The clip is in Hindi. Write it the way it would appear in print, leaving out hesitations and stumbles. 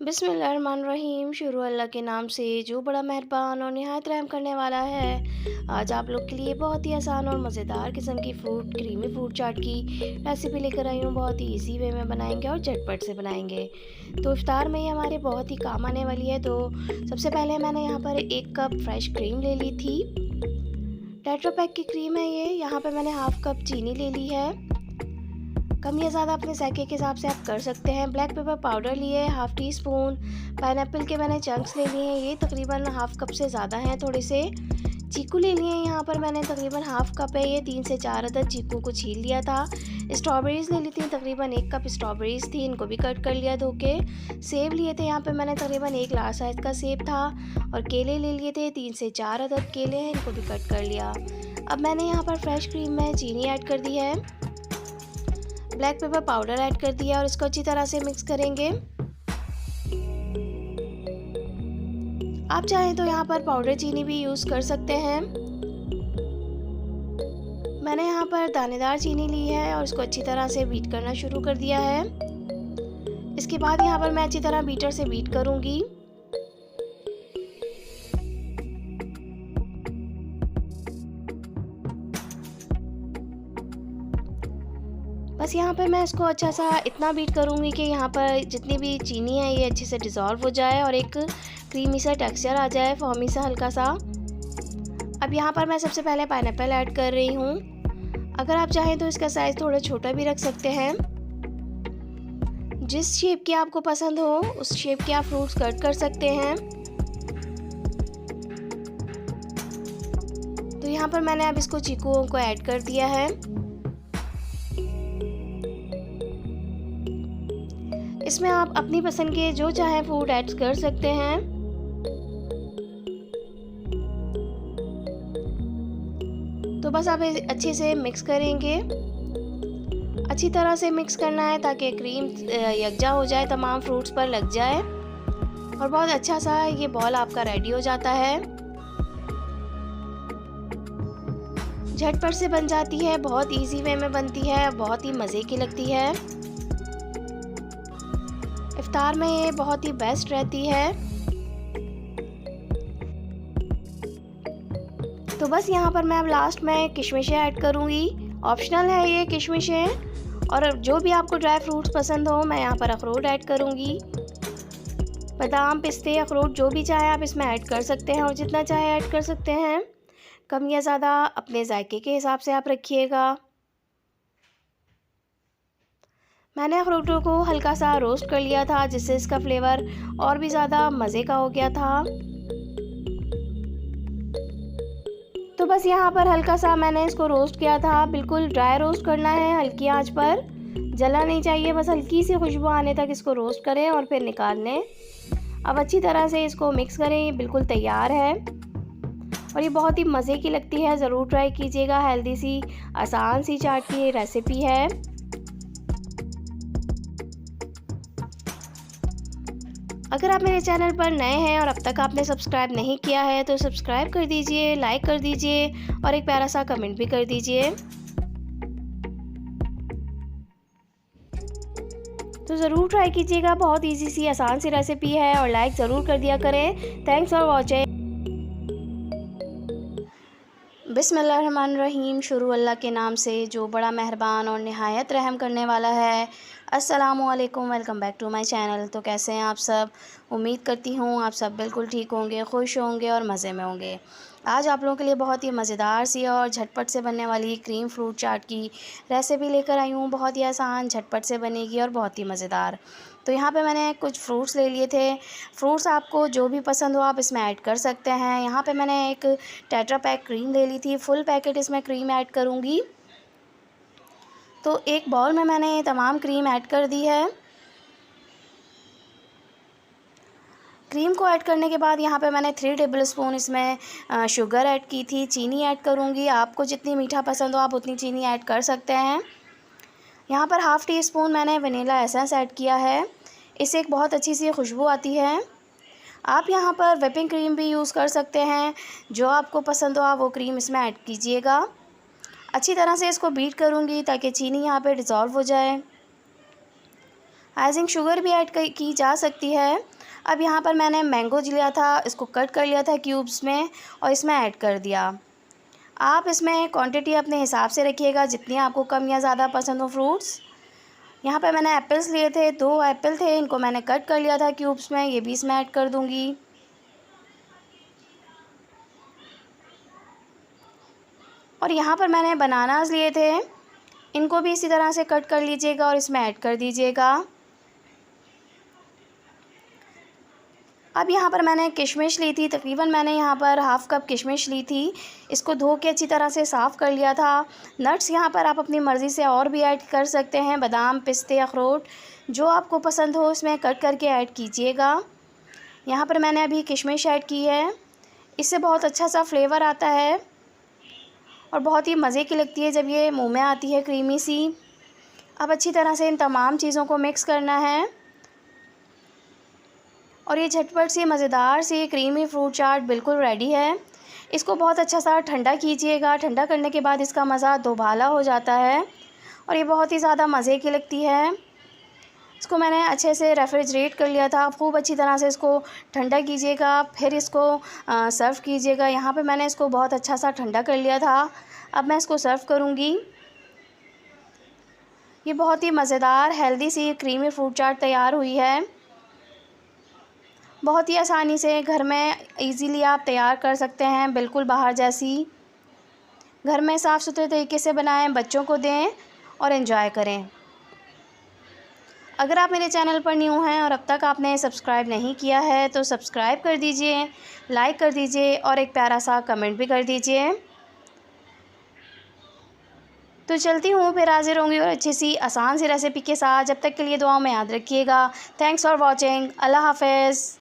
बिस्मिल्लाहिर्रहमानिर्रहीम। शुरू अल्लाह के नाम से जो बड़ा मेहरबान और निहायत रहम करने वाला है। आज आप लोग के लिए बहुत ही आसान और मज़ेदार किस्म की क्रीमी फ्रूट चाट की रेसिपी लेकर आई हूँ। बहुत ही इजी वे में बनाएंगे और झटपट से बनाएंगे। तो इफ्तार में ये हमारे बहुत ही काम आने वाली है। तो सबसे पहले मैंने यहाँ पर 1 कप फ्रेश क्रीम ले ली थी। टेट्रा पैक की क्रीम है ये। यहाँ पर मैंने हाफ़ कप चीनी ले ली है। कम या ज़्यादा अपने ज़ायके के हिसाब से आप कर सकते हैं। ब्लैक पेपर पाउडर लिए हाफ़ टी स्पून। पाइनएप्पल के मैंने चंक्स ले लिए हैं, ये तकरीबन हाफ़ कप से ज़्यादा हैं थोड़े से। चीकू ले लिए हैं, यहाँ पर मैंने तकरीबन हाफ़ कप है ये, 3 से 4 अदद चीकू को छील लिया था। स्ट्रॉबेरीज़ ले ली थी, तकरीबन 1 कप स्ट्रॉबेरीज़ थी, इनको भी कट कर लिया धो के। सेब लिए थे, यहाँ पे मैंने तकरीबन 1 लार्ज साइज़ का सेब था। और केले ले लिए थे, 3 से 4 अदद केले हैं, इनको भी कट कर लिया। अब मैंने यहाँ पर फ्रेश क्रीम में चीनी ऐड कर दी है, ब्लैक पेपर पाउडर ऐड कर दिया और इसको अच्छी तरह से मिक्स करेंगे। आप चाहें तो यहाँ पर पाउडर चीनी भी यूज़ कर सकते हैं। मैंने यहाँ पर दानेदार चीनी ली है और इसको अच्छी तरह से बीट करना शुरू कर दिया है। इसके बाद यहाँ पर मैं अच्छी तरह बीटर से बीट करूँगी। बस यहाँ पे मैं इसको अच्छा सा इतना बीट करूँगी कि यहाँ पर जितनी भी चीनी है ये अच्छे से डिज़ोल्व हो जाए और एक क्रीमी सा टेक्सचर आ जाए, फॉर्मी सा हल्का सा। अब यहाँ पर मैं सबसे पहले पाइनएप्पल ऐड कर रही हूँ। अगर आप चाहें तो इसका साइज़ थोड़ा छोटा भी रख सकते हैं। जिस शेप की आपको पसंद हो उस शेप के आप फ्रूट्स कट कर सकते हैं। तो यहाँ पर मैंने अब इसको चीकूओं को ऐड कर दिया है। इसमें आप अपनी पसंद के जो चाहे फ्रूट ऐड कर सकते हैं। तो बस आप अच्छे से मिक्स करेंगे। अच्छी तरह से मिक्स करना है ताकि क्रीम यकजा हो जाए, तमाम फ्रूट्स पर लग जाए और बहुत अच्छा सा ये बॉल आपका रेडी हो जाता है। झटपट से बन जाती है, बहुत इजी वे में बनती है, बहुत ही मज़े की लगती है। इफ्तार में ये बहुत ही बेस्ट रहती है। तो बस यहाँ पर मैं अब लास्ट में किशमिशें ऐड करूँगी। ऑप्शनल है ये किशमिशें, और जो भी आपको ड्राई फ्रूट्स पसंद हो, मैं यहाँ पर अखरोट ऐड करूँगी। बादाम, पिस्ते, अखरोट जो भी चाहे आप इसमें ऐड कर सकते हैं और जितना चाहे ऐड कर सकते हैं। कम या ज़्यादा अपने जायके के हिसाब से आप रखिएगा। मैंने अखरोटों को हल्का सा रोस्ट कर लिया था, जिससे इसका फ्लेवर और भी ज़्यादा मज़े का हो गया था। तो बस यहाँ पर हल्का सा मैंने इसको रोस्ट किया था, बिल्कुल ड्राई रोस्ट करना है, हल्की आंच पर, जला नहीं चाहिए, बस हल्की सी खुशबू आने तक इसको रोस्ट करें और फिर निकाल लें। अब अच्छी तरह से इसको मिक्स करें, ये बिल्कुल तैयार है और ये बहुत ही मज़े की लगती है। ज़रूर ट्राई कीजिएगा, हेल्दी सी आसान सी चाट की रेसिपी है। अगर आप मेरे चैनल पर नए हैं और अब तक आपने सब्सक्राइब नहीं किया है तो सब्सक्राइब कर दीजिए, लाइक कर दीजिए और एक प्यारा सा कमेंट भी कर दीजिए। तो ज़रूर ट्राई कीजिएगा, बहुत इजी सी आसान सी रेसिपी है और लाइक ज़रूर कर दिया करें। Thanks for watching. बिस्मिल्लाहिर्रहमानिर्रहीम। शुरू अल्लाह के नाम से जो बड़ा मेहरबान और निहायत रहम करने वाला है। अस्सलामुअलैकुम, welcome back to my channel. तो कैसे हैं आप सब? उम्मीद करती हूँ आप सब बिल्कुल ठीक होंगे, खुश होंगे और मज़े में होंगे। आज आप लोगों के लिए बहुत ही मज़ेदार सी और झटपट से बनने वाली क्रीम फ्रूट चाट की रेसिपी लेकर आई हूँ। बहुत ही आसान, झटपट से बनेगी और बहुत ही मज़ेदार। तो यहाँ पे मैंने कुछ फ्रूट्स ले लिए थे। फ्रूट्स आपको जो भी पसंद हो आप इसमें ऐड कर सकते हैं। यहाँ पे मैंने एक टेट्रा पैक क्रीम ले ली थी, फुल पैकेट इसमें क्रीम ऐड करूँगी। तो एक बाउल में मैंने तमाम क्रीम ऐड कर दी है। क्रीम को ऐड करने के बाद यहाँ पे मैंने 3 टेबलस्पून इसमें शुगर ऐड की थी। चीनी ऐड करूँगी, आपको जितनी मीठा पसंद हो आप उतनी चीनी ऐड कर सकते हैं। यहाँ पर हाफ़ टी स्पून मैंने वनीला एसेंस ऐड किया है, इससे एक बहुत अच्छी सी खुशबू आती है। आप यहाँ पर व्हिपिंग क्रीम भी यूज़ कर सकते हैं, जो आपको पसंद हो आप वो क्रीम इसमें ऐड कीजिएगा। अच्छी तरह से इसको बीट करूँगी ताकि चीनी यहाँ पे डिज़ोल्व हो जाए। आइसिंग शुगर भी ऐड की जा सकती है। अब यहाँ पर मैंने मैंगो लिया था, इसको कट कर लिया था क्यूब्स में और इसमें ऐड कर दिया। आप इसमें क्वांटिटी अपने हिसाब से रखिएगा, जितनी आपको कम या ज़्यादा पसंद हो फ्रूट्स। यहाँ पे मैंने एप्पल्स लिए थे, 2 एप्पल थे, इनको मैंने कट कर लिया था क्यूब्स में, ये भी इसमें ऐड कर दूँगी। और यहाँ पर मैंने बनानास लिए थे, इनको भी इसी तरह से कट कर लीजिएगा और इसमें ऐड कर दीजिएगा। अब यहाँ पर मैंने किशमिश ली थी, तकरीबन मैंने यहाँ पर हाफ़ कप किशमिश ली थी। इसको धो के अच्छी तरह से साफ़ कर लिया था। नट्स यहाँ पर आप अपनी मर्ज़ी से और भी ऐड कर सकते हैं, बादाम, पिस्ते, अखरोट जो आपको पसंद हो इसमें कट करके ऐड कीजिएगा। यहाँ पर मैंने अभी किशमिश ऐड की है, इससे बहुत अच्छा सा फ्लेवर आता है और बहुत ही मज़े की लगती है जब ये मुँह में आती है, क्रीमी सी। अब अच्छी तरह से इन तमाम चीज़ों को मिक्स करना है और ये झटपट सी मज़ेदार सी क्रीमी फ्रूट चाट बिल्कुल रेडी है। इसको बहुत अच्छा सा ठंडा कीजिएगा, ठंडा करने के बाद इसका मज़ा दोबाला हो जाता है और ये बहुत ही ज़्यादा मज़े की लगती है। इसको मैंने अच्छे से रेफ्रिजरेट कर लिया था, खूब अच्छी तरह से इसको ठंडा कीजिएगा, फिर इसको सर्व कीजिएगा। यहाँ पे मैंने इसको बहुत अच्छा सा ठंडा कर लिया था, अब मैं इसको सर्व करूँगी। ये बहुत ही मज़ेदार हेल्दी सी क्रीमी फ्रूट चाट तैयार हुई है। बहुत ही आसानी से घर में इजीली आप तैयार कर सकते हैं, बिल्कुल बाहर जैसी। घर में साफ़ सुथरे तरीके से बनाएं, बच्चों को दें और एंजॉय करें। अगर आप मेरे चैनल पर न्यू हैं और अब तक आपने सब्सक्राइब नहीं किया है तो सब्सक्राइब कर दीजिए, लाइक कर दीजिए और एक प्यारा सा कमेंट भी कर दीजिए। तो चलती हूँ, फिर हाज़िर होंगी और अच्छी सी आसान सी रेसिपी के साथ। जब तक के लिए दुआओं में याद रखिएगा। Thanks for watching. अल्लाह हाफ़िज़।